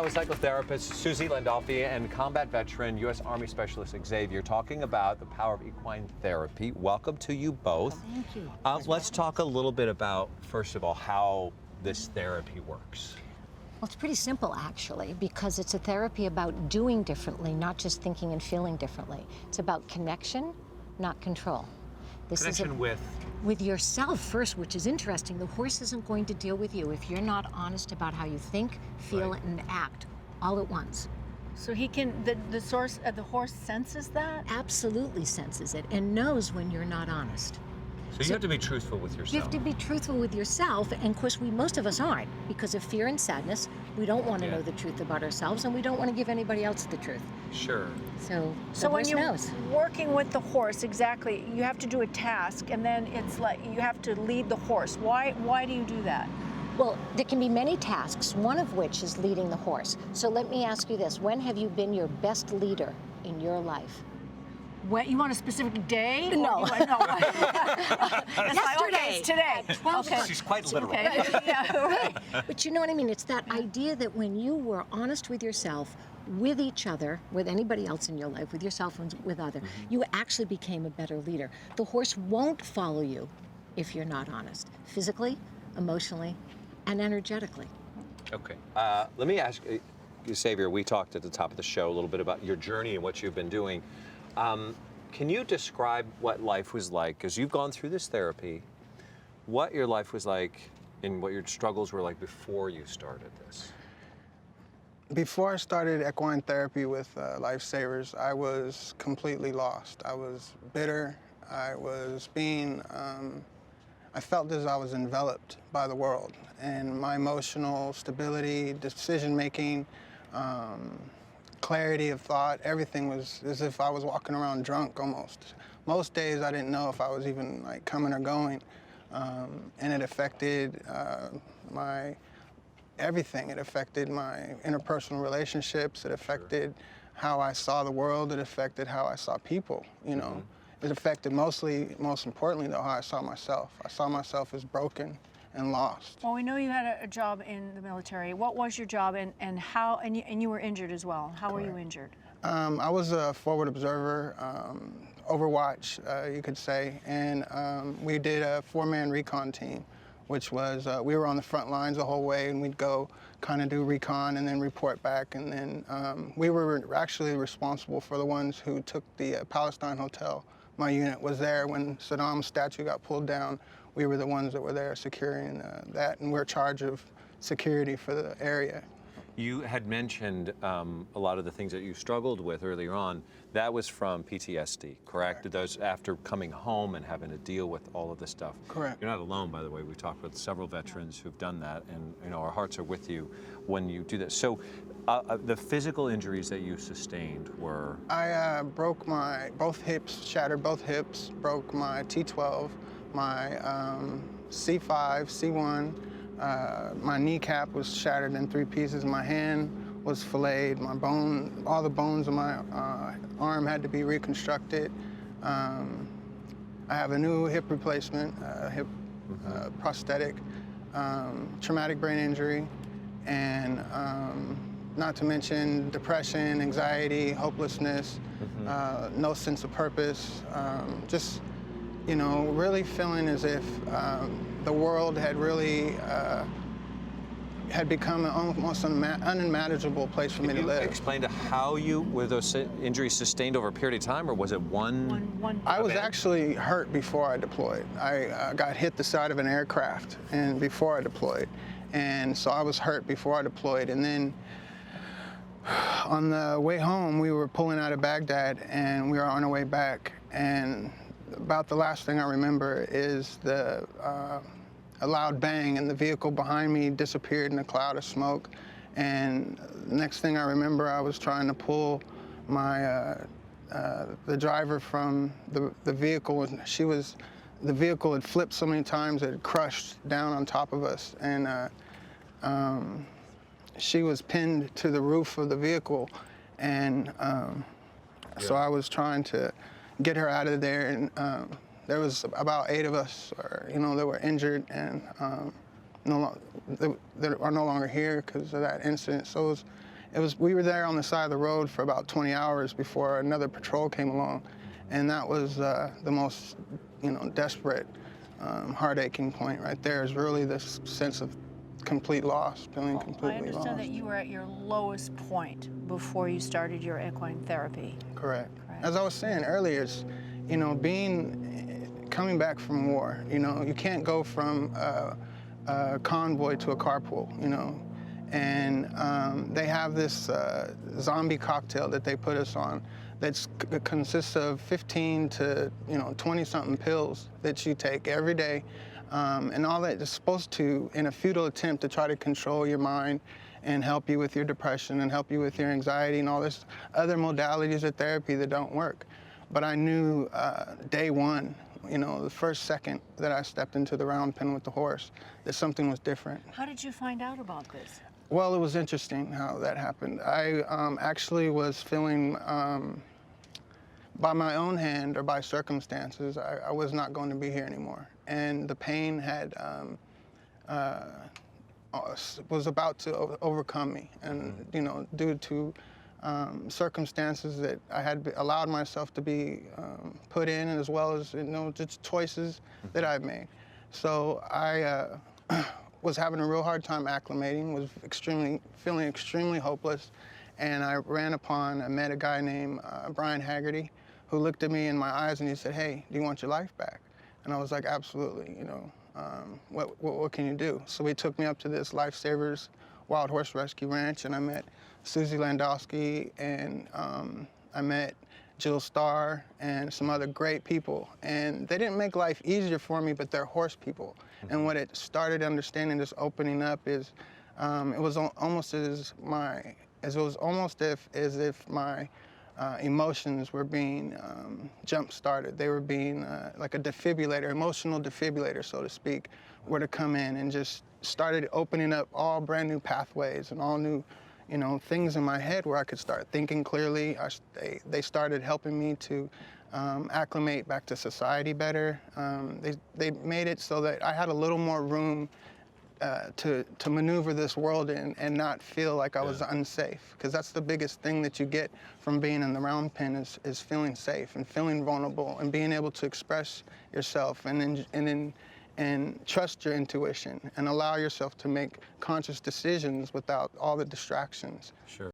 chat with psychotherapist Suzi Landolphi and combat veteran U.S. Army Specialist Xavier, talking about the power of equine therapy. Welcome to you both. Thank you. Let's talk a little bit about, first of all, how this therapy works. Well, it's pretty simple, actually, because it's a therapy about doing differently, not just thinking and feeling differently. It's about connection, not control. This Connection with yourself first, which is interesting. The horse isn't going to deal with you if you're not honest about how you think, feel, and act all at once. So he can, the horse senses that? Absolutely senses it and knows when you're not honest. So you have to be truthful with yourself. You have to be truthful with yourself, and of course, most of us aren't, because of fear and sadness. We don't want to know the truth about ourselves, and we don't want to give anybody else the truth. Sure. So when you're knows. working with the horse, exactly, you have to do a task, and then it's like you have to lead the horse. Why do you do that? Well, there can be many tasks, one of which is leading the horse. So let me ask you this: when have you been your best leader in your life? What, you want a specific day? No. It's Yesterday. like, okay, it's today. Okay. She's quite literal. Okay. Yeah, right. But you know what I mean? It's that idea that when you were honest with yourself, with each other, with anybody else in your life, with yourself and with other, you actually became a better leader. The horse won't follow you if you're not honest, physically, emotionally, and energetically. Okay. Let me ask you, Xavier, we talked at the top of the show a little bit about your journey and what you've been doing. Can you describe what life was like, because you've gone through this therapy, what your life was like and what your struggles were like before you started this? Before I started equine therapy with Lifesavers, I was completely lost. I was bitter. I was being, I felt as I was enveloped by the world, and my emotional stability, decision-making, clarity of thought, everything was as if I was walking around drunk almost. Most days I didn't know if I was even like coming or going, and it affected my everything. It affected my interpersonal relationships. It affected how I saw the world. It affected how I saw people, you know. It affected most importantly though, how I saw myself. I saw myself as broken and lost. Well, we know you had a job in the military. What was your job, and how? And you were injured as well. How were you injured? I was a forward observer, overwatch, you could say, and we did a 4-man recon team, which was we were on the front lines the whole way, and we'd go kind of do recon and then report back, and then we were actually responsible for the ones who took the Palestine Hotel. My unit was there when Saddam's statue got pulled down. We were the ones that were there securing that, and we're in charge of security for the area. You had mentioned a lot of the things that you struggled with earlier on. That was from PTSD, correct? Those after coming home and having to deal with all of this stuff. Correct. You're not alone, by the way. We've talked with several veterans who've done that, and you know our hearts are with you when you do this. So, the physical injuries that you sustained were? I broke my both hips, shattered both hips, broke my T12, my C5, C1. My kneecap was shattered in 3 pieces. My hand was filleted. My bone, all the bones of my arm had to be reconstructed. I have a new hip replacement, hip prosthetic, traumatic brain injury, and not to mention depression, anxiety, hopelessness, no sense of purpose, just, you know, really feeling as if the world had really had become almost an unmanageable place for me to live. Can you explain to how were those injuries sustained over a period of time, or was it one I was actually hurt before I deployed. I got hit the side of an aircraft and before I deployed. And so I was hurt before I deployed. And then on the way home, we were pulling out of Baghdad and we were on our way back. And about the last thing I remember is a loud bang, and the vehicle behind me disappeared in a cloud of smoke. And the next thing I remember, I was trying to pull my the driver from the vehicle. The vehicle had flipped so many times it had crushed down on top of us, and she was pinned to the roof of the vehicle, and so I was trying to get her out of there, and there was about 8 of us, that were injured, and that are no longer here because of that incident. So we were there on the side of the road for about 20 hours before another patrol came along, and that was the most, desperate, heart-aching point right there. Is really this sense of complete loss, feeling completely I understand lost. that you were at your lowest point before you started your equine therapy. Correct. As I was saying earlier, it's, coming back from war, you can't go from a convoy to a carpool, and they have this zombie cocktail that they put us on that consists of 15 to 20-something pills that you take every day, and all that is supposed to, in a futile attempt to try to control your mind and help you with your depression and help you with your anxiety and all this other modalities of therapy that don't work. But I knew day one, the first second that I stepped into the round pen with the horse, that something was different. How did you find out about this? Well, it was interesting how that happened. I actually was feeling, by my own hand or by circumstances, I was not going to be here anymore. And the pain had, was about to overcome me. And, due to circumstances that I had allowed myself to be put in, as well as, just choices that I've made. So I was having a real hard time acclimating, was feeling extremely hopeless, and I met a guy named Brian Haggerty, who looked at me in my eyes and he said, "Hey, do you want your life back?" And I was like, "Absolutely, what can you do?" So he took me up to this Lifesavers Wild Horse Rescue Ranch, and I met Suzi Landolphi, and I met Jill Starr and some other great people. And they didn't make life easier for me, but they're horse people. And what it started understanding, just opening up, is it was almost as if my emotions were being jump-started. They were being like a defibrillator, emotional defibrillator, so to speak, were to come in and just started opening up all brand new pathways and all new, things in my head where I could start thinking clearly. They started helping me to acclimate back to society better. They made it so that I had a little more room to maneuver this world in and not feel like I was unsafe, because that's the biggest thing that you get from being in the round pen is feeling safe and feeling vulnerable and being able to express yourself and trust your intuition and allow yourself to make conscious decisions without all the distractions. Sure.